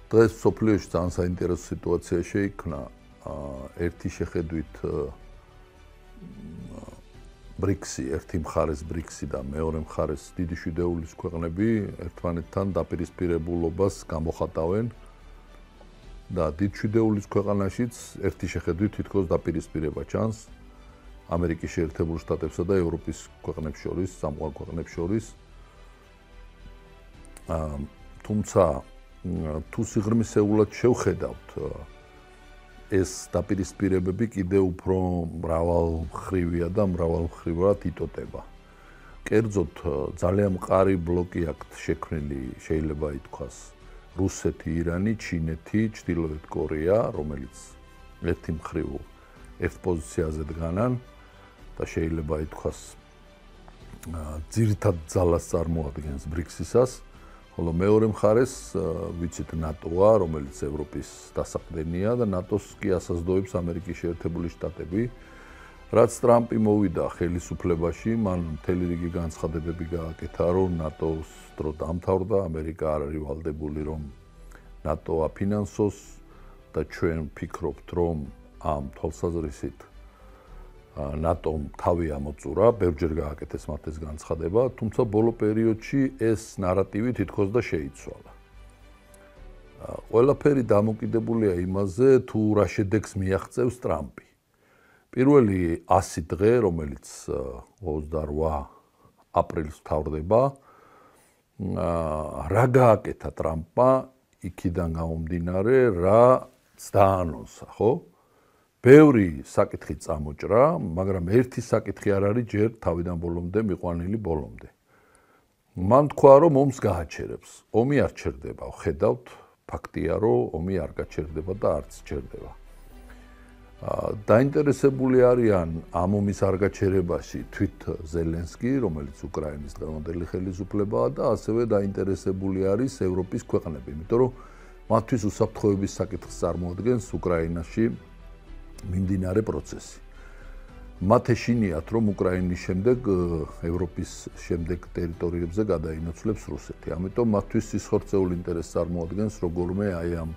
დღეს სოფლიოში ძალიან საინტერესო სიტუაცია შეიქმნა. ერთი შეხედვით ბრიქსი, ერთი მხარეს ბრიქსი და მეორე მხარეს დიდი შვიდეულის ქვეყნები ერთმანეთთან დაპირისპირებულობას გამოხატავენ და დიდ შვიდეულის ქვეყანაშიც ერთი შეხედვით თითქოს დაპირისპირება ჩანს ამერიკის შეერთებულ შტატებსა და ევროპის ქვეყნებს შორის, სამყარო ქვეყნებს შორის. თუმცა თუ სიღრმისეულად შევხედავთ ეს დაპირისპირებები კიდევ უფრო მრავალმხრივია და მრავალმხრივად იტოტება. კერძოდ ძალიან მყარი ბლოკი აქვს შექმნილი, შეიძლება ითქვას, რუსეთი, ირანი, ჩინეთი, ჩრდილოეთ კორეა, რომელიც ერთი მხრივ ერთ პოზიციაზე დგანან და შეიძლება ითქვას ძირითად ძალას წარმოადგენს ბრიქსისას. ხოლო მეორე მხარეს ვიცით ნატოა, რომელიც ევროპის დასაყრდენია და ნატოს კი ასაზრდოებს ამერიკის შეერთებული შტატები. რაც ტრამპი მოვიდა ხელისუფლებაში, მან მთელი რიგი განცხადებები გააკეთა, რომ ნატოს დრო დამთავრდა, ამერიკა არ არის ვალდებული, რომ ნატო აფინანსოს და ჩვენ ვფიქრობთ, რომ ამ თვალსაზრისით ნატომ თავი ამოწურა, ბევრჯერ გააკეთეს მათ ეს განცხადება, თუმცა ბოლო პერიოდში ეს ნარატივი თითქოს და შეიცვალა. ყველაფერი დამოკიდებულია იმაზე, თუ რა შედეგს მიაღწევს ტრამპი. პირველი 100 დღე, რომელიც 28 აპრილს მთავრდება, რა გააკეთა ტრამპმა იქიდან გამომდინარე, რაც დაანონსა, ხო? ბევრი საკითხი წამოჭრა, მაგრამ ერთი საკითხი არ არის ჯერ თავიდან ბოლომდე მიყვანილი ბოლომდე. მან თქვა, რომ ომს გააჩერებს. ომი არ ჩერდება, ხედავთ, ფაქტია, რომ ომი არ გაჩერდება და არც ჩერდება. დაინტერესებული არიან ამ ომის არ გაჩერებაში თვით ზელენსკი, რომელიც უკრაინის დღევანდელი ხელისუფლებაა და ასევე დაინტერესებული არის ევროპის ქვეყნები, იმიტომ რომ მათთვის უსაფრთხოების საკითხს წარმოადგენს უკრაინაში მიმდინარე პროცესი. მათ ეშინიათ, რომ უკრაინის შემდეგ ევროპის შემდეგ ტერიტორიებზე გადაინაცვლებს რუსეთი. ამიტომ მათთვის სისხორცეულ ინტერესს წარმოადგენს როგორმე აი ამ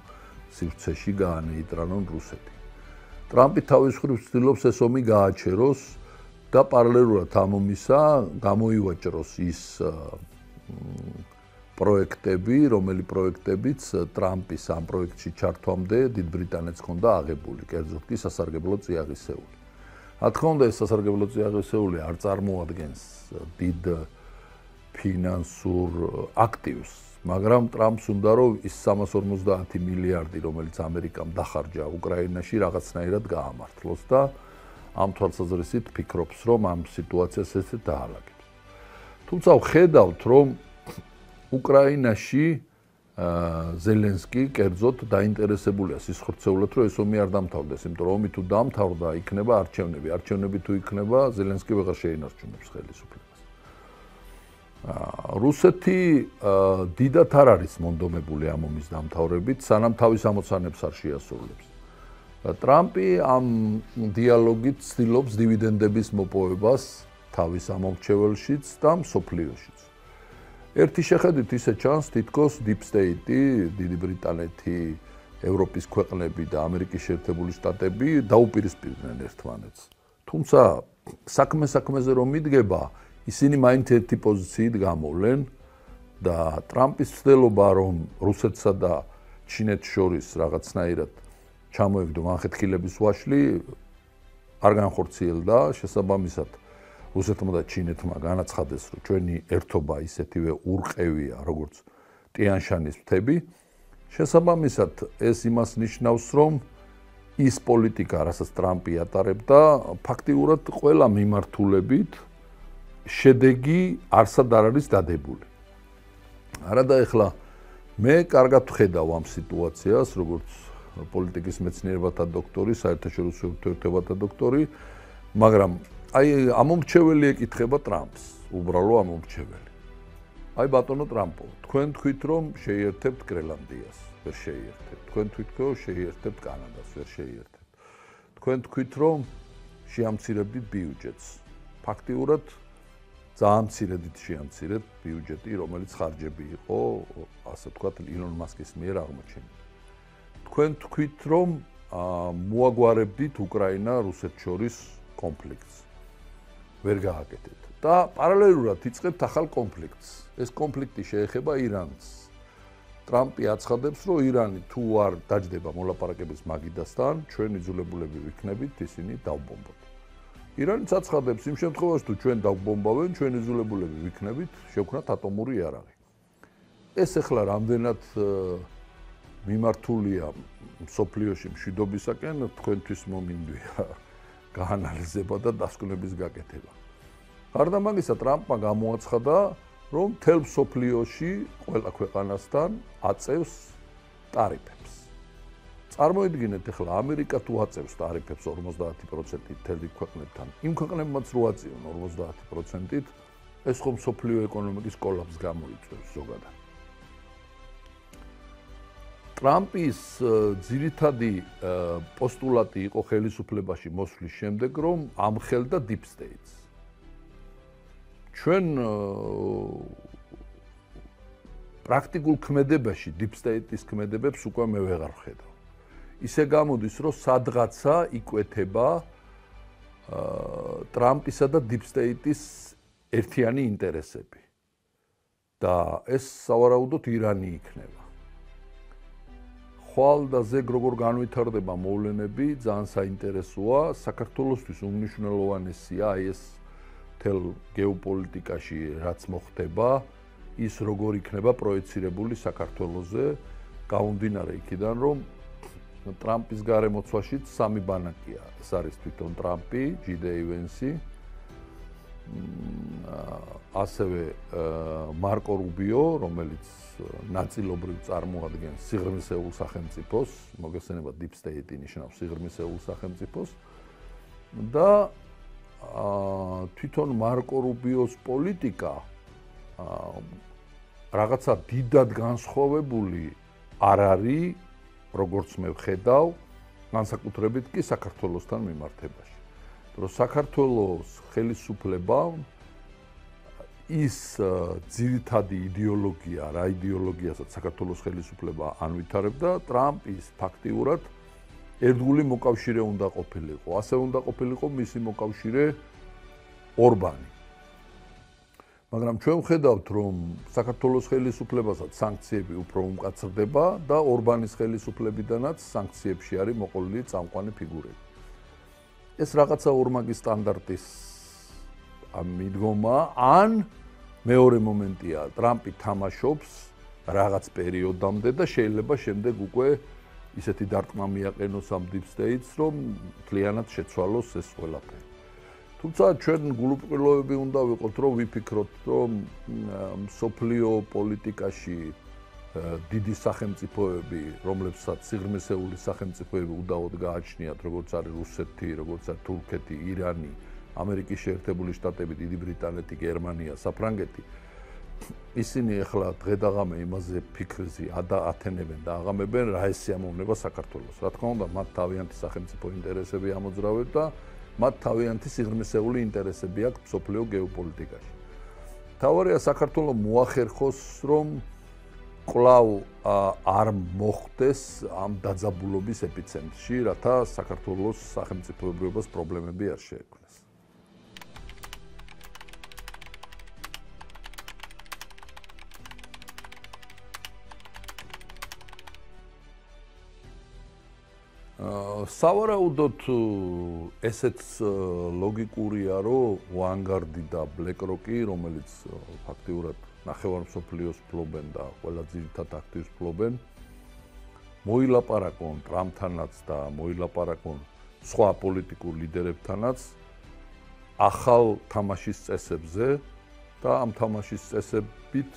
სივრცეში გაანეიტრანონ რუსეთი. ტრამპი თავის მხრივ ცდილობს ეს ომი გააჩეროს და პარალელურად ამ ომისა გამოივაჭროს ის პროექტები, რომელი პროექტებიც ტრამპის ამ პროექტში ჩართვამდე დიდ ბრიტანეთს ჰქონდა აღებული, კერძოდ კი სასარგებლო წიაღისეული. რა თქმა უნდა, ეს სასარგებლო წიაღისეული არ წარმოადგენს დიდ ფინანსურ აქტივს, მაგრამ ტრამპს უნდა რომ ის 350 მილიარდი, რომელიც ამერიკამ დახარჯა უკრაინაში, რაღაცნაირად გაამართლოს და ამ თვალსაზრისით ფიქრობს, რომ ამ სიტუაციას ესეც დაალაგებს. თუმცა ვხედავთ, რომ უკრაინაში ზელენსკი კერძოდ დაინტერესებულია სისხორცეულად, რომ ეს ომი არ დამთავრდეს, იმიტომ რომ ომი თუ დამთავრდა, იქნება არჩევნები. არჩევნები თუ იქნება, ზელენსკი ვეღარ შეინარჩუნებს ხელისუფლებას. რუსეთი დიდად არ არის მონდომებული ამ ომის დამთავრებით, სანამ თავის ამოცანებს არ შეასრულებს. ტრამპი ამ დიალოგით ცდილობს დივიდენდების მოპოვებას თავის ამორჩეველშიც და მსოფლიოშიც. ერთი შეხედვით ისე ჩანს, თითქოს Deep State-ი, დიდი ბრიტანეთი, ევროპის ქვეყნები და ამერიკის შეერთებული შტატები დაუპირისპირდნენ ერთმანეთს. თუმცა საქმეზე რომ მიდგება, ისინი მაინც ერთი პოზიციით გამოვლენ და ტრამპის ცდილობა, რომ რუსეთსა და ჩინეთს შორის რაღაცნაირად ჩამოეგდო განხეთქილების ვაშლი, არ განხორციელდა, შესაბამისად რუსეთმა და ჩინეთმა განაცხადეს, რომ ჩვენი ერთობა ისეთივე ურყევია, როგორც ტიან-შანის მთები. შესაბამისად, ეს იმას ნიშნავს, რომ ის პოლიტიკა, რასაც ტრამპი ატარებდა, ფაქტიურად ყველა მიმართულებით შედეგი არსად არ არის დადებული. არადა ეხლა მე კარგად ვხედავ ამ სიტუაციას, როგორც პოლიტიკის მეცნიერებათა დოქტორი, საერთაშორისო ურთიერთობათა დოქტორი, მაგრამ აი ამომრჩეველი ეკითხება ტრამპს, უბრალო ამომრჩეველი. აი ბატონო ტრამპო, თქვენ თქვით რომ შეიერთებთ გრენლანდიას, ვერ შეიერთებთ. თქვენ თქვით რომ შეიერთებთ კანადას, ვერ შეიერთებთ. თქვენ თქვით რომ შეამცირებდით ბიუჯეტს. ფაქტიურად ძალიან მცირედით შეამცირებთ ბიუჯეტი, რომელიც ხარჯები იყო, ასე ვთქვათ, ილონ მასკის მიერ აღმოჩენილი. თქვენ თქვით, რომ მოაგვარებდით უკრაინა რუსეთს შორის კონფლიქტს. ვერ გააკეთეთ. და პარალელურად იწყებთ ახალ კონფლიქტს. ეს კონფლიქტი შეეხება ირანს. ტრამპი აცხადებს, რომ ირანი თუ არ დაჯდება მოლაპარაკების მაგიდასთან, ჩვენ იძულებულები ვიქნებით ისინი დავბომბოთ. ირანიც აცხადებს, იმ შემთხვევაში თუ ჩვენ დავბომბავენ, ჩვენ იძულებულები ვიქნებით შევქმნათ ატომური იარაღი. ეს ახლა რამდენად მიმართულია მსოფლიოში მშვიდობისაკენ, თქვენთვის მომინდვია გაანალიზება და დასკვნების გაკეთება. გარდა ამისა, ტრამპმა გამოაცხადა, რომ მთელ მსოფლიოში ყველა ქვეყანასთან აწევს ტარიფებს. წარმოიდგინეთ, ახლა ამერიკა თუ აწევს ტარიფებს 50% მთელი ქვეყნებთან, იმ ქვეყნებმაც რო აწიონ 50%-ით, ეს ხომ მსოფლიო ეკონომიკის კოლაფსს გამოიწვევს ზოგადად. ტრამპის ძირითადი პოსტულატი იყო ხელისუფლებაში მოსვლის შემდეგ, რომ ამხელდა deep states. ჩვენ პრაქტიკულ ქმედებაში deep state-ის ქმედებებს უკვე მე ვეღარ ვხედავ. ისე გამოდის, რომ სადღაცა იკვეთება ტრამპისა და deep state-ის ერთიანი ინტერესები. და ეს სავარაუდოდ ირანი იქნება. ხვალ და ზეგ როგორ განვითარდება მოვლენები, ძალიან საინტერესოა. საქართველოსთვის უმნიშვნელოვანესია ეს თელ გეოპოლიტიკაში რაც მოხდება, ის როგორ იქნება პროექცირებული საქართველოზე, გამომდინარე იქიდან, რომ ტრამპის გარემოცვაშიც სამი ბანაკია. ეს არის თვითონ ტრამპი, ჯი.დ. ვენსი, ასევე მარკო რუბიო, რომელიც ნაწილობრივ წარმოადგენს სიღრმისეულ სახელმწიფოს, მოგესწრება deep state-ი ნიშნავს სიღრმისეულ სახელმწიფოს და თვითონ მარკო რუბიოს პოლიტიკა რაღაცა დიდად განსხვავებული არ არის, როგორც მე ვხედავ, განსაკუთრებით კი საქართველოსთან მიმართებაში. რომ საქართველოს ხელისუფლება ის ძირითადი იდეოლოგია, რა იდეოლოგიასაც საქართველოს ხელისუფლება ანვითარებდა, ტრამპის ფაქტიურად ერთგული მოკავშირე უნდა ყოფილიყო. ასე უნდა ყოფილიყო მისი მოკავშირე ორბანი. მაგრამ ჩვენ ვხედავთ, რომ საქართველოს ხელისუფლებასაც სანქციები უფრო უმკაცრდება და ორბანის ხელისუფლებიდანაც სანქციებში არის მოყოლილი წამყვანი ფიგურები. ეს რაღაცა ორმაგი სტანდარტის მიდგომა, ან მეორე მომენტია, ტრამპი თამაშობს რაღაც პერიოდამდე და შეიძლება შემდეგ უკვე ისეთი დარტყმა მიაყენოს ამ deep states, რომ მთლიანად შეცვალოს ეს ყველაფერი. თუმცა ჩვენ გულუბრყვილოები უნდა ვიყოთ, რომ ვიფიქროთ, რომ მსოფლიო პოლიტიკაში დიდი სახელმწიფოები, რომლებსაც სიღრმისეული სახელმწიფოები უდაოდ გააჩნიათ, როგორც არის რუსეთი, როგორც არის თურქეთი, ირანი, ამერიკის შეერთებული შტატები, დიდი ბრიტანეთი, გერმანია, საფრანგეთი, ისინი ახლა დღედაღამე იმაზე ფიქრზე ათენებენ და აღამებენ, რა ეს სიამოვნება საქართველოს. რა თქმა უნდა, მათ თავიანთი სახელმწიფო ინტერესები ამოძრავებთ და მათ თავიანთი სიღრმისეული ინტერესები აქვს მსოფლიო გეოპოლიტიკაში. თავარია საქართველოს მოახერხოს, რომ კვლავ არ მოხდეს ამ დაძაბულობის ეპიცენტრში, რათა საქართველოს სახელმწიფოებრიობას პრობლემები არ შეექმნას. სავარაუდოდ ესეც ლოგიკურია, რომ ვანგარდი და ბლეკროკი, რომელიც ფაქტიურად ნახევარ მსოფლიოს ფლობენ და ყველა ძირითად აქტივს ფლობენ, მოილაპარაკონ ტრამპთანაც და მოილაპარაკონ სხვა პოლიტიკურ ლიდერებთანაც ახალ თამაშის წესებზე და ამ თამაშის წესებით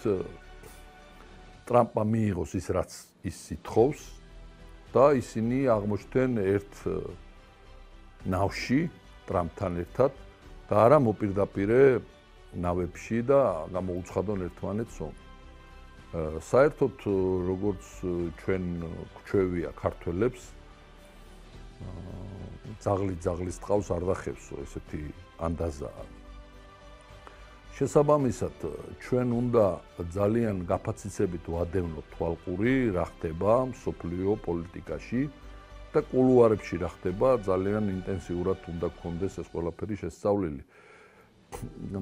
ტრამპმა მიიღოს ის, რაც ის ითხოვს და ისინი აღმოჩნდნენ ერთ ნავში ტრამპთან ერთად და არა მოპირდაპირე ნავებში და გამოუცხადონ ერთმანეთს ომი. საერთოდ როგორც ჩვენ გვჩვევია ქართველებს, ძაღლი ძაღლის ტყავს არ დახევსო, ესეთი ანდაზაა. შესაბამისად, ჩვენ უნდა ძალიან გაფაციცებით ვადევნოთ თვალყური, რა ხდება მსოფლიო პოლიტიკაში და კულუარებში რა ხდება, ძალიან ინტენსიურად უნდა გქონდეს ეს ყველაფერი შესწავლილი.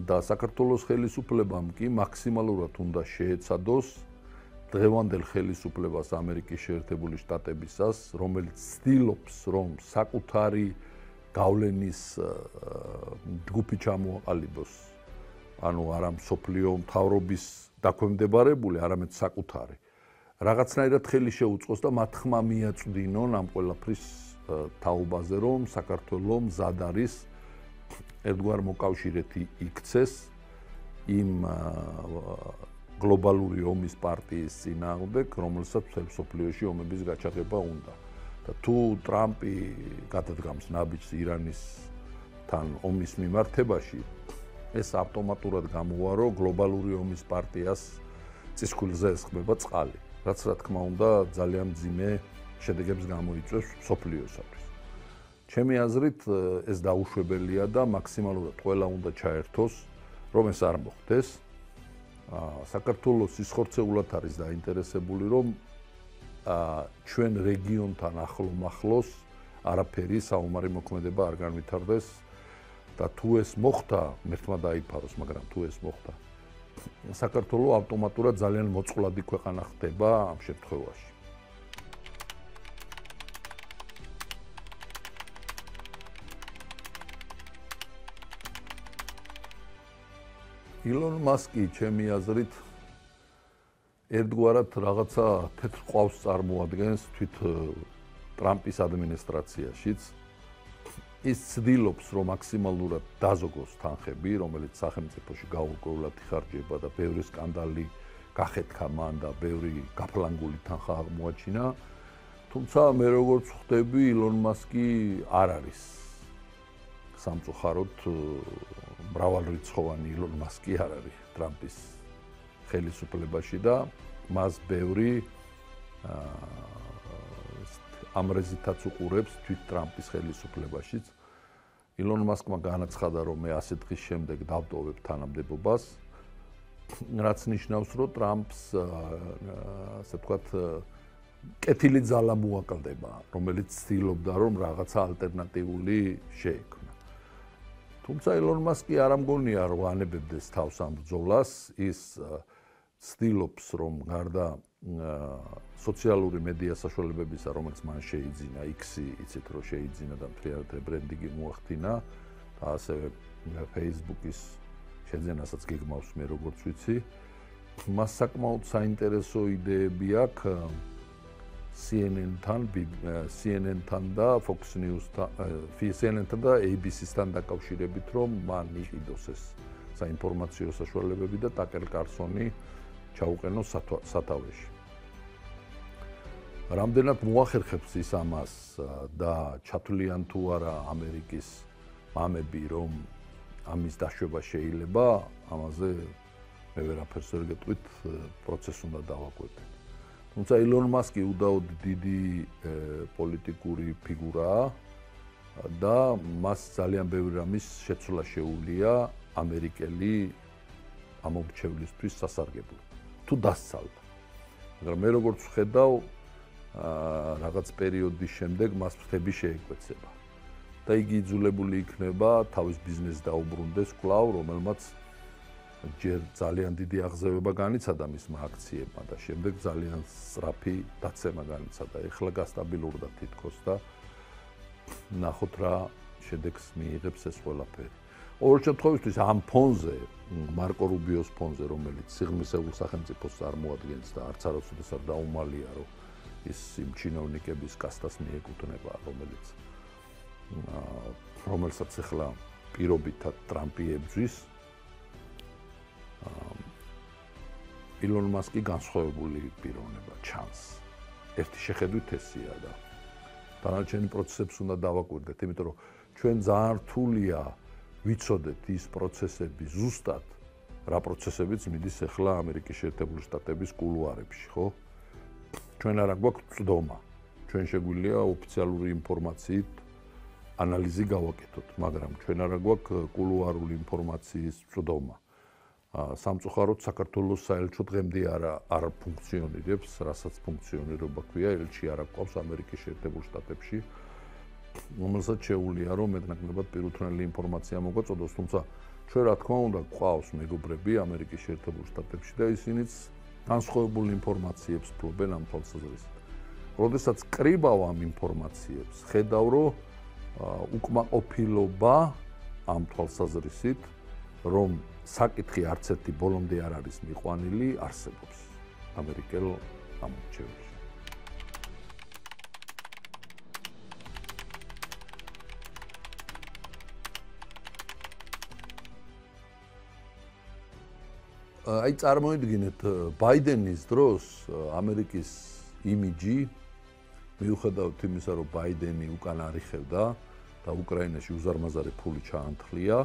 და საქართველოს ხელისუფლებამ კი მაქსიმალურად უნდა შეეცადოს დღევანდელ ხელისუფლებას ამერიკის შეერთებული შტატებისას, რომელიც ცდილობს, რომ საკუთარი გავლენის ჯგუფი ჩამოაყალიბოს, ანუ არა მსოფლიო მთავრობის დაქვემდებარებული, არამედ საკუთარი. რაღაცნაირად ხელი შეუწყოს და მათ ხმა მიაწვდინონ ამ ყველაფრის თაობაზე, რომ საქართველო მზად არის ერთგვარ მოკავშირეში იქცეს იმ გლობალური ომის პარტიის წინააღმდეგ, რომელსაც მთელ მსოფლიოში ომების გაჩაღება უნდა. და თუ ტრამპი გადადგამს ნაბიჯს ირანისთან ომის მიმართებაში, ეს ავტომატურად გამოვა, რომ გლობალური ომის პარტიას წისქვილზე ესხმება წყალი, რაც რა თქმა უნდა ძალიან მძიმე შედეგებს გამოიწვევს მსოფლიოსათვის. ჩემი აზრით ეს დაუშვებელია და მაქსიმალურად ყველა უნდა ჩაერთოს, რომ ეს არ მოხდეს. საქართველოს სისხორცეულად არის დაინტერესებული, რომ ჩვენ რეგიონთან ახლოს არაფერი საომარი მოქმედება არ განვითარდეს და თუ ეს მოხდა, მერთმა დაიფაროს, მაგრამ თუ ეს მოხდა, საქართველო ავტომატურად ძალიან მოწყვლადი ქვეყანა ხდება ამ შემთხვევაში. ილონ მასკი ჩემი აზრით ერთგვარად რაღაცა თეთრ ყვავს წარმოადგენს თვით ტრამპის ადმინისტრაციაშიც. ის ცდილობს, რომ მაქსიმალურად დაზოგოს თანხები, რომელიც სახელმწიფოში გაურკვევლად იხარჯება და ბევრი სკანდალი გახეთქა მან და ბევრი გაფლანგული თანხა აღმოაჩინა. თუმცა მე როგორც ხვდები, ილონ მასკი არ არის სამწუხაროდ მრავალრიცხოვანი ილონ მასკი არ არის ტრამპის ხელისუფლებაში და მას ბევრი ამრეზითაც უყურებს თვით ტრამპის ხელისუფლებაშიც. ილონ მასკმა განაცხადა, რომ მე 100 დღის შემდეგ დავტოვებ თანამდებობას, რაც ნიშნავს, რომ ტრამპს ასე ვთქვათ კეთილი ძალა მოაკლდება, რომელიც ცდილობდა, რომ რაღაცა ალტერნატიული შეექმნა. თუმცა ილონ მასკი არ ამგონია, რომ ანებებდეს თავს ამ ბრძოლას, ის ცდილობს, რომ გარდა სოციალური მედია საშუალებებისა, რომელიც მან შეიძინა, X-ი, იცით რომ შეიძინა და მთლიანად რებრენდინგი მოახდინა და ასევე Facebook-ის შეძენასაც გეგმავს მე როგორც ვიცი, მას საკმაოდ საინტერესო იდეები აქვს CNN-თან და Fox News-თან, CNN-თან და ABC-სთან დაკავშირებით, რომ მან იყიდოს ეს საინფორმაციო საშუალებები და ტაკერ კარსონი ჩაუყენოს სათავეში. რამდენად მოახერხებს ის ამას და ჩათვლიან თუ არა ამერიკის მამები, რომ ამის დაშვება შეიძლება, ამაზე მე ვერაფერს ვერ გეტყვით, პროცესს უნდა დავაკვირდეთ. თუმცა ილონ მასკი უდაოდ დიდი პოლიტიკური ფიგურაა და მას ძალიან ბევრი რამის შეცვლა შეუძლია ამერიკელი ამომრჩევლისთვის სასარგებლო. თუ დასცალდა. მაგრამ მე როგორც ვხედავ, რაღაც პერიოდის შემდეგ მას ფრთები შეეკვეცება. და იგი იძულებული იქნება თავის ბიზნესს დაუბრუნდეს კვლავ, რომელმაც ჯერ ძალიან დიდი აღზევება განიცადა მისმა აქციებმა და შემდეგ ძალიან სწრაფი დაცემა განიცადა. ეხლა გასტაბილურდა თითქოს და ნახოთ რა შედეგს მიიღებს ეს ყველაფერი. ყოველ შემთხვევაში ამ ფონზე, მარკო რუბიოს ფონზე, რომელიც სიღრმისეულ სახელმწიფოს წარმოადგენს და არც არასოდეს არ დაუმალია, რომ ის იმ ჩინოვნიკების კასტას მიეკუთვნება, რომელსაც ახლა პირობითად ტრამპი ებრძვის. ილონ მასკი განსხვავებული პიროვნება ჩანს. ერთი შეხედვით ესია და დანარჩენი პროცესებს უნდა დავაკვირდეთ, იმიტომ რომ ჩვენ ძალიან რთულია ვიცოდეთ ის პროცესები ზუსტად, რა პროცესებიც მიდის ახლა ამერიკის შეერთებული შტატების კულუარებში, ხო? ჩვენ არ გვაქვს წვდომა. ჩვენ შეგვიძლია ოფიციალური ინფორმაციით ანალიზი გავაკეთოთ, მაგრამ ჩვენ არ გვაქვს კულუარული ინფორმაციის წვდომა. სამწუხაროდ საქართველოს საელჩო დღემდე არ ფუნქციონირებს, რასაც ფუნქციონირება ქვია, ელჩი არ აქვს ამერიკის შეერთებულ შტატებში, რომელსაც შეუძლია რომ მეტნაკლებად პირუთვნელი ინფორმაცია მოგვაწოდოს, თუმცა ჩვენ რა თქმა უნდა გვყავს მეგობრები ამერიკის შეერთებულ შტატებში და ისინიც განსხვავებულ ინფორმაციებს ფლობენ ამ თვალსაზრისით. როდესაც კრიბავ ამ ინფორმაციებს, ხედავ რომ უკმაყოფილობა ამ თვალსაზრისით, რომ საკითხი არც ერთი ბოლომდე არ არის მიყვანილი, არსებობს ამერიკელ ამორჩევლებში. აი წარმოიდგინეთ ბაიდენის დროს ამერიკის იმიჯი მიუხედავად იმისა, რომ ბაიდენი უკან არიხევდა და უკრაინაში უზარმაზარი ფული ჩაანთლია,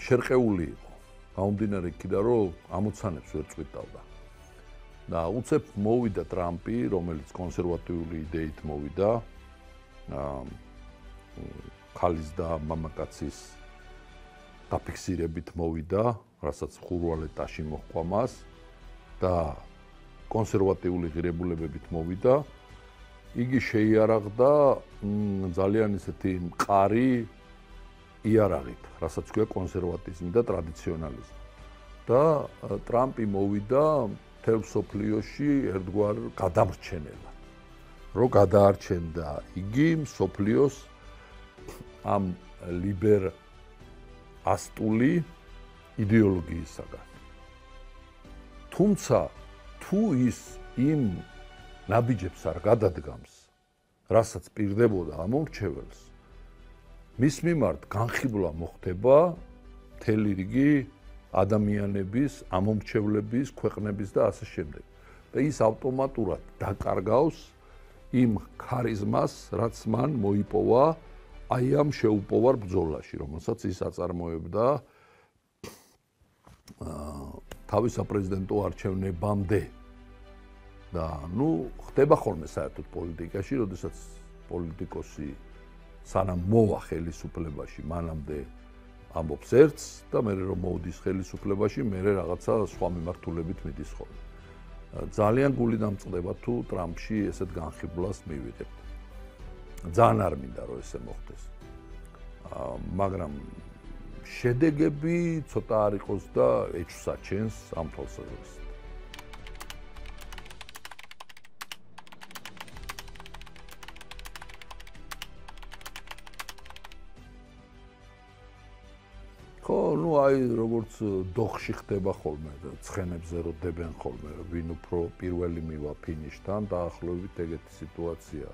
შერყეული იყო. გამომდინარე იქიდან, რომ ამოცანებს ვერ წვიტავდა. და უცებ მოვიდა ტრამპი, რომელიც კონსერვატიული იდეით მოვიდა, ქალის და მამაკაცის დაფიქსირებით მოვიდა, რასაც ხურვალეტაში მოჰყვა მას და კონსერვატიული ღირებულებებით მოვიდა. იგი შეიარაღდა ძალიან ისეთი მყარი იარაღით, რასაც ქვია კონსერვატიზმი და ტრადიციონალიზმი. და ტრამპი მოვიდა მთელ მსოფლიოში ერთგვარ გადამრჩენელად. რო გადაარჩენდა იგი მსოფლიოს ამ ლიბერასტული იდეოლოგიისაგან. თუმცა თუ ის იმ ნაბიჯებს არ გადადგამს, რასაც პირდებოდა ამორჩეველს, მის მიმართ განხილვა მოხდება მთელი რიგი ადამიანების, ამომრჩევლების, ქვეყნების და ასე შემდეგ. და ის ავტომატურად დაკარგავს იმ ქარიზმას, რაც მან მოიპოვა აი ამ შეუპოვარ ბრძოლაში, რომელსაც ის აწარმოებდა თავის საპრეზიდენტო არჩევნებამდე. და ხდება ხოლმე საერთოდ პოლიტიკაში, როდესაც პოლიტიკოსი სანამ მოვა ხელისუფლებაში, მანამდე ამბობს ერთს და მერე რომ მოვდის ხელისუფლებაში, მერე რაღაცა სხვა მიმართულებით მიდის ხოლმე. ძალიან გული დამწყდება თუ ტრამპში ესეთ განხილვას მივიღებთ. ძალიან არ მინდა რომ ესე მოხდეს. მაგრამ შედეგები ცოტა არ იყოს და ეჭვს აჩენს ამ თვალსაზრისით. აი როგორც დოხში ხდება ხოლმე და ცხენებზე რო დებენ ხოლმე, ვინ უფრო პირველი მივა ფინიშთან, დაახლოებით ეგეთი სიტუაცია.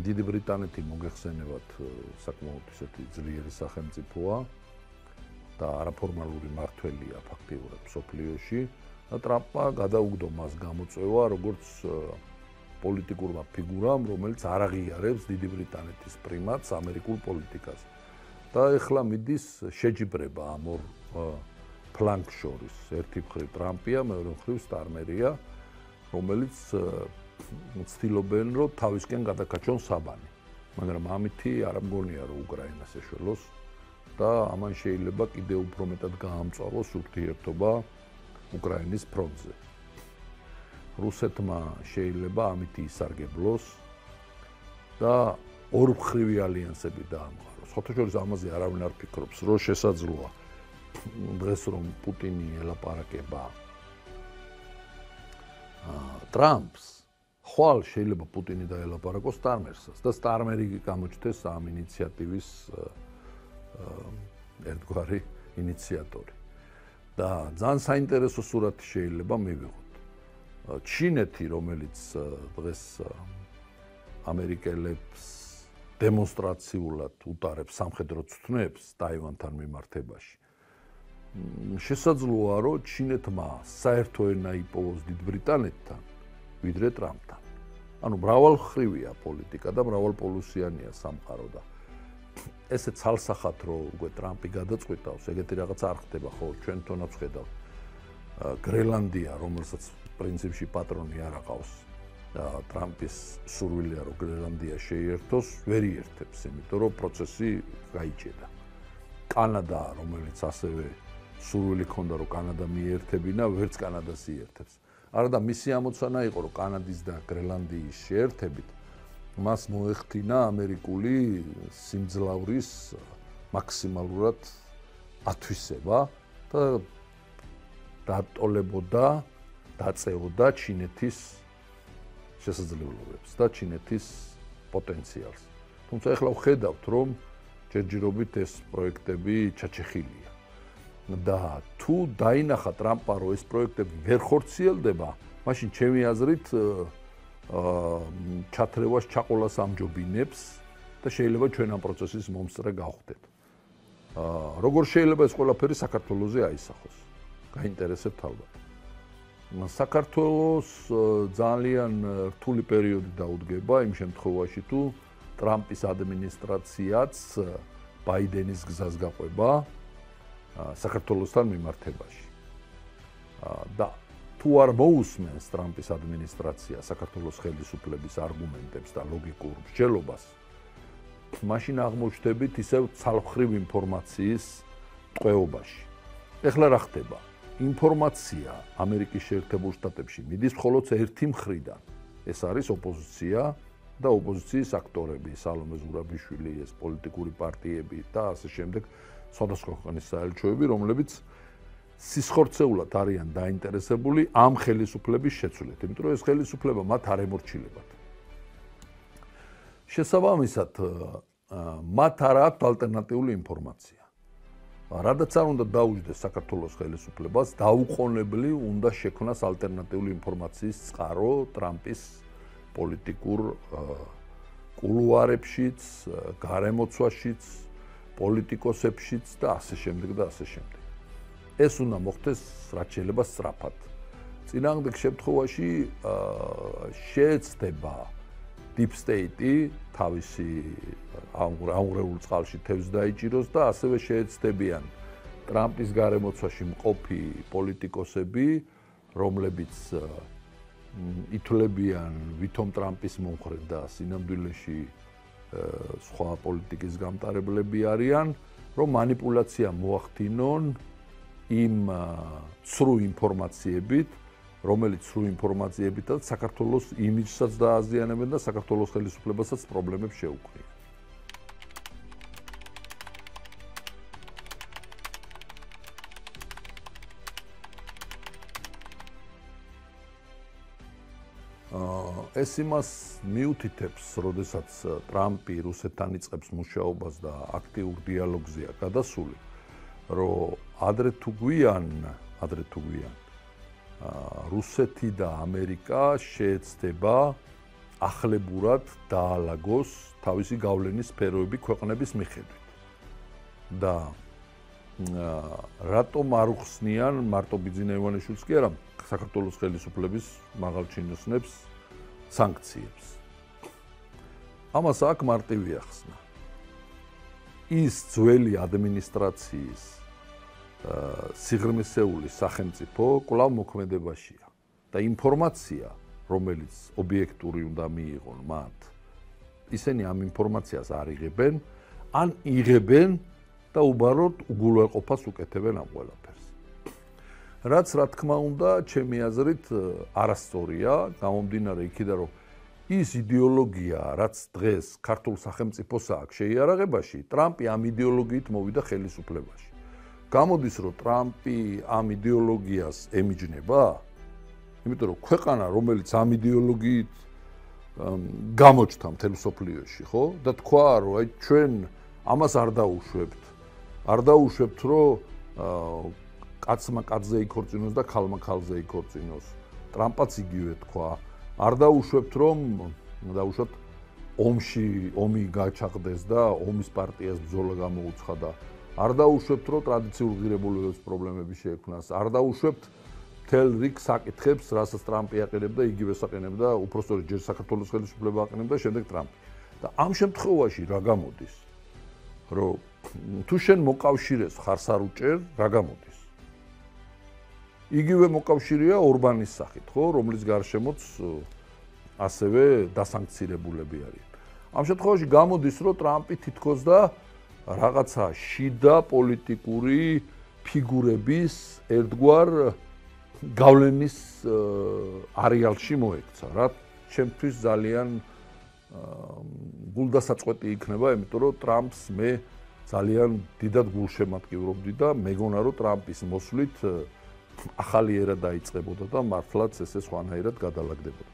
დიდი ბრიტანეთი მოგეხსენებათ საკმაოდ ისეთი ძლიერი სახელმწიფოა და არაფორმალური მმართველია ფაქტიურად მსოფლიოში და ტრამპმა გადაუგდო მას გამოწვევა როგორც პოლიტიკურმა ფიგურამ, რომელიც არ აღიარებს დიდი ბრიტანეთის პრიმატს ამერიკულ პოლიტიკაზე. და ეხლა მიდის შეჯიბრება ამ ორ ფლანგს შორის. ერთი მხრივ ტრამპია, მეორე მხრივ სტარმერია, რომელიც ცდილობენ, რომ თავისკენ გადაკაჩონ საბანი. მაგრამ ამითი არ მგონია, რომ უკრაინას ეშველოს და ამან შეიძლება კიდევ უფრო მეტად გაამწვავოს ურთიერთობა უკრაინის ფრონტზე. რუსეთმა შეიძლება ამითი ისარგებლოს და ორმხრივი ალიანსები დაამყაროს. ხოთოშორის ამაზე არავინ არ ფიქრობს, რომ შესაძლოა დღეს რომ პუტინი ელაპარაკება ტრამპს, ხვალ შეიძლება პუტინი დაელაპარაკოს სტარმერსას და სტარმერი გამოჩნდეს ამ ინიციატივის ერთგვარი ინიციატორი. და ძალიან საინტერესო სურათი შეიძლება მივიღოთ. ჩინეთი, რომელიც დღეს ამერიკელებს დემონსტრაციულად უტარებს სამხედრო ცვლილებებს ტაივანთან მიმართებაში. შესაძლოა, რომ ჩინეთმა საერთო ენა იპოვოს დიდ ბრიტანეთთან, ვიდრე ტრამპთან. ანუ მრავალმხრივია პოლიტიკა და მრავალპოლუსიანია სამყარო და ესე ცალსახად რომ უკვე ტრამპი გადაწყვიტავს, ეგეთი რაღაც არ ხდება, ხო, ჩვენ თონაც ხედავთ. გრენლანდია, რომელსაც პრინციპში პატრონი არ აყავს. ტრამპის სურვილია რომ გრენლანდია შეიერთოს, ვერ იერთებს, იმიტომ რომ პროცესი გაიჭედა. კანადა, რომელიც ასევე სურვილი ქონდა რომ კანადა მიერთებინა, ვერც კანადას იერთებს. არა და მისი ამოცანა იყო რომ კანადის და გრენლანდიის შეერთებით მას მოეხთინა ამერიკული სიმძლავრის მაქსიმალურად ათვისება და დატოლებოდა, დაწეოდა ჩინეთის შესაძლებლობებს და ჩინეთის პოტენციალს. თუმცა ახლა ვხედავთ რომ ჯერჯერობით ეს პროექტები ჩაჩეხილია. და თუ დაინახა ტრამპმა რომ ეს პროექტები ვერ ხორციელდება, მაშინ ჩემი აზრით ჩათრევას ჩაყოლას ამჯობინებს და შეიძლება ჩვენ ამ პროცესის მომსწრე გავხდეთ. როგორ შეიძლება ეს ყველაფერი საქართველოზე აისახოს? გაინტერესებთ ალბათ. საქართველოს ძალიან რთული პერიოდი დაუდგება იმ შემთხვევაში თუ ტრამპის ადმინისტრაციაც ბაიდენის გზას გაყვება საქართველოსთან მიმართებაში. და თუ არ მოусმენს ტრამპის ადმინისტრაცია საქართველოს ხელისუფლების არგუმენტებს და ლოგიკურ მსჯელობას, მაშინ აღმოჩნდებით ისევ ცალმხრივ ინფორმაციის ტყვეობაში. ეხლა რა ხდება? ინფორმაცია ამერიკის შეერთებულ შტატებში მიდის მხოლოდ ერთი მხრიდან. ეს არის ოპოზიცია და ოპოზიციის აქტორები, სალომე ზურაბიშვილი, ეს პოლიტიკური პარტიები და ასე შემდეგ, სხვადასხვა ქვეყნის საელჩოები, რომლებიც სისხორცეულად არიან დაინტერესებული ამ ხელისუფლების შეცვლით, იმიტომ რომ ეს ხელისუფლება მათ არ ემორჩილებათ. შესაბამისად, მათ არ აქვთ ალტერნატიული ინფორმაცია. რადგან არ უნდა დაუჯდეს საქართველოს ხელისუფლებას, დაუყოვნებლი უნდა შექმნას ალტერნატიული ინფორმაციის წყარო ტრამპის პოლიტიკურ კულუარებშიც, გარემოცვაშიც, პოლიტიკოსებშიც და ასე შემდეგ და ასე შემდეგ. ეს უნდა მოხდეს რაც შეიძლება სწრაფად. წინააღმდეგ შემთხვევაში შეეცდება Deep State თავისი ამღრეულ წყალში თევზს დაიჭიროს და ასევე შეეცდებიან ტრამპის გარემოცვაში მყოფი პოლიტიკოსები, რომლებიც ითვლებიან ვითომ ტრამპის მომხრე და სინამდვილეში სხვა პოლიტიკის გამტარებლები არიან, რომ манипуляცია მოახდინონ იმ ცრუ ინფორმაციებით, რომელიც სრულ ინფორმაციებითაც საქართველოს იმიჯსაც დააზიანებენ და საქართველოს ხელისუფლებასაც პრობლემებს შეუქმნიან. ეს იმას მიუთითებს, როდესაც ტრამპი რუსეთთან იწყებს მუშაობას და აქტიურ დიალოგზეა გადასული, რომ ადრე თუ გვიან რუსეთი და ამერიკა შეეცდება ახლებურად დაალაგოს თავისი გავლენის სფეროები ქვეყნების მიხედვით. და რატომ არ უხსნიან მარტო ბიძინა ივანიშვილს კი არა, საქართველოს ხელისუფლების მაღალჩინოსნებს სანქციებს. ამას აქ მარტივი ახსნა. ის ძველი ადმინისტრაციის სიღრმისეული სახელმწიფო კვლავ მოქმედებაშია და ინფორმაცია, რომელიც ობიექტური უნდა მიიღონ მათ, ისინი ამ ინფორმაციას არ იღებენ, ან იღებენ და უბრალოდ უგულვერყოფას უკეთებენ ამ ყველაფერს. რაც რა თქმა უნდა, ჩემი აზრით არასწორია, გამომდინარე იქიდან, რომ ის იდეოლოგია, რაც დღეს ქართულ სახელმწიფოს აქვს შეიარაღებაში, ტრამპი ამ იდეოლოგიით მოვიდა ხელისუფლებაში. გამოდის, რომ ტრამპი ამ იდეოლოგიას ემიჯნება, იმიტომ რომ ქვეყანა, რომელიც ამ იდეოლოგიით გამოჩნდა მთელ მსოფლიოში, ხო? და თქვა, რომ აი ჩვენ ამას არ დაუშვებთ. არ დაუშვებთ, რომ კაცმა კაცზე იქორწინოს და ქალმა ქალზე იქორწინოს. ტრამპაც იგივე თქვა. არ დაუშვებთ, რომ დაუშვათ ომი გაჩაღდეს და ომის პარტიას ბრძოლა გამოუცხადა. არ დაუშვებთ, რომ ტრადიციულ ღირებულებებს პრობლემები შეექმნას. არ დაუშვებთ მთელ რიგ საკითხებს, რასაც ტრამპი აყენებდა, იგივე საყენებდა, უпростоრე ჯერ საქართველოს ხელისუფლება აყენებდა, შემდეგ ტრამპი. და ამ შემთხვევაში რა გამოდის? რომ თუ შენ მოკავშირეს ხარს არ უჭერ, რა გამოდის? იგივე მოკავშირეა ორბანის სახით, ხო, რომლის გარშემოც ასევე დასანქცირებულები არიან. ამ შემთხვევაში გამოდის, რომ ტრამპი თითქოს და რაღაცა შიდა პოლიტიკური ფიგურების ერთგვარ გავლენის არეალში მოექცა, რა ჩემთვის ძალიან გულდასაწყვეტი იქნება, იმიტომ რომ ტრამპს მე ძალიან დიდად გულშემატკივრობდი და მეგონა რომ ტრამპის მოსვლით ახალი ერა დაიწყებოდა და მართლაც ესე სხვანაირად გადალაგდებოდა.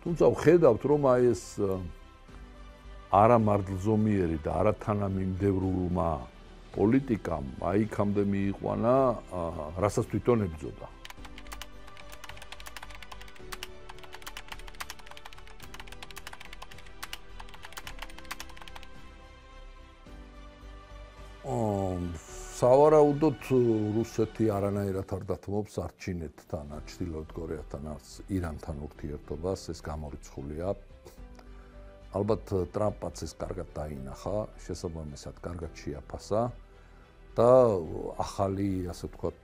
თუმცა ვხედავთ რომ აი ეს არამართლზომიერი და არათანამიმდევრულმა პოლიტიკამ აი იქამდე მიიყვანა, რასაც თვითონ ებრძოდა. სავარაუდოდ რუსეთი არანაირად არ დათმობს არ ჩინეთთან, არ ჩრდილოეთ კორეასთან, არც ირანთან ურთიერთობას, ეს გამორიცხულია. ალბათ ტრამპაც ეს კარგად დაინახა, შესაბამისად კარგად შეაფასა და ახალი, ასე ვთქვათ,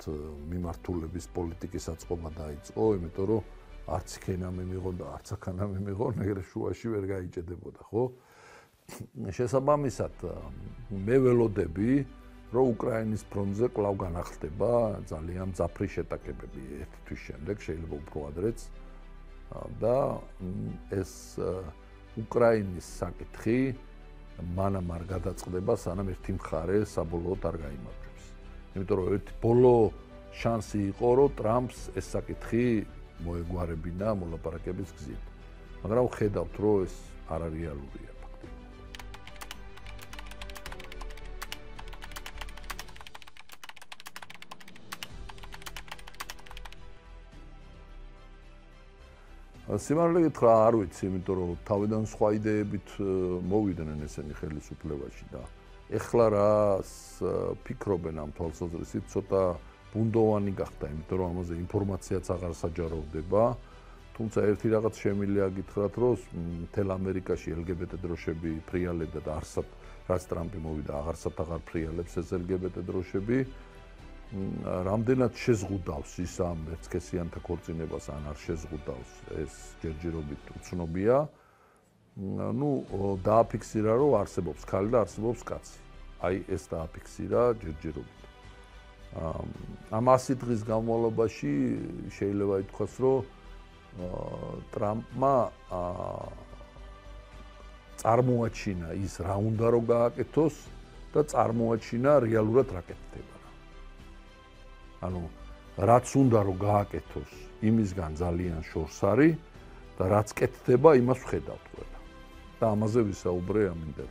მიმართულების პოლიტიკის აწყობა დაიწყო, იმიტომ რომ არც იქენა მიმიღო და არც აქანა მიმიღო, ეგრე შუაში ვერ გაიჭედებოდა, ხო? შესაბამისად, მე ველოდები რომ უკრაინის ფრონტზე კვლავ განახლდება ძალიან მძაფრი შეტაკებები ერთი თვის შემდეგ, შეიძლება უფრო ადრეც და ეს უკრაინის საკითხი მანამ არ გადაწყდება, სანამ ერთი მხარე საბოლოოდ არ გაიმარჯვებს. იმიტომ რომ ერთი ბოლო შანსი იყო, რომ ტრამპს ეს საკითხი მოეგვარებინა მოლაპარაკების გზით. მაგრამ ხედავთ, რომ ეს არარეალურია. სიმართლე გითხრა, არ ვიცი, იმიტომ რომ თავიდან სხვა იდეებით მოვიდნენ ესენი ხელისუფლებაში და ეხლა რას ფიქრობენ ამ თვალსაზრისით, ცოტა ბუნდოვანი გახდა, იმიტომ რომ ამაზე ინფორმაციაც აღარ საჯაროვდება. თუმცა ერთი რაღაც შემიძლია გითხრათ, რომ მთელ ამერიკაში LGBT დროშები ფრიალებდა და არსად რაც ტრამპი მოვიდა, აღარ ფრიალებს ეს LGBT დროშები. რამდენად შეზღუდავს ის ამ ერთსქესიანთა ქორწინებას ან არ შეზღუდავს ეს ჯერჯერობით უცნობია. ნუ დააფიქსირა რომ არსებობს ქალი და არსებობს კაცი. აი ეს დააფიქსირა ჯერჯერობით. ამ 100 დღის განმავლობაში შეიძლება ითქვას რომ ტრამპმა წარმოაჩინა ის რა უნდა რომ გააკეთოს და წარმოაჩინა რეალურად რა კეთდება. ანუ რაც უნდა რომ გააკეთოს, იმისგან ძალიან შორს არის და რაც კეთდება, იმას ვხედავთ ყველა. და ამაზე ვისაუბრე ამინდა.